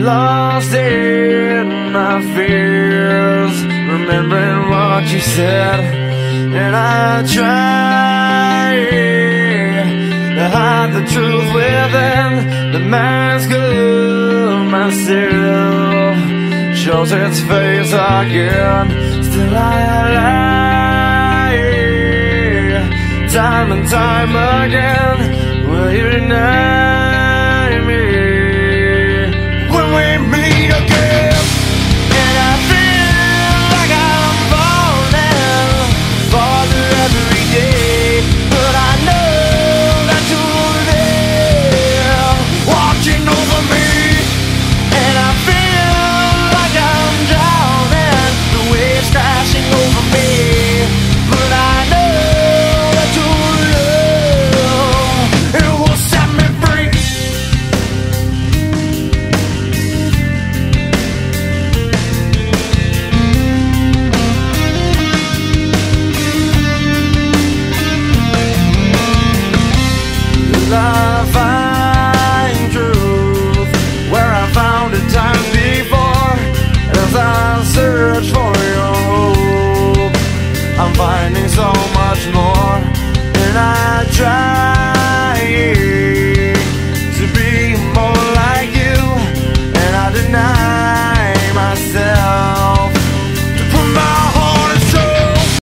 lost in my fears, remembering what you said, and I try to hide the truth within the mask of myself. Shows its face again, still I lie, time and time again. Will you deny me when we meet again? And I feel like I'm falling farther every day, but I know that you're there watching over me. And I feel like I'm drowning, the waves crashing over me, but I know that your love, it will set me free. I find truth where I found it times before. As I search for your hope, I'm finding so much more, and I try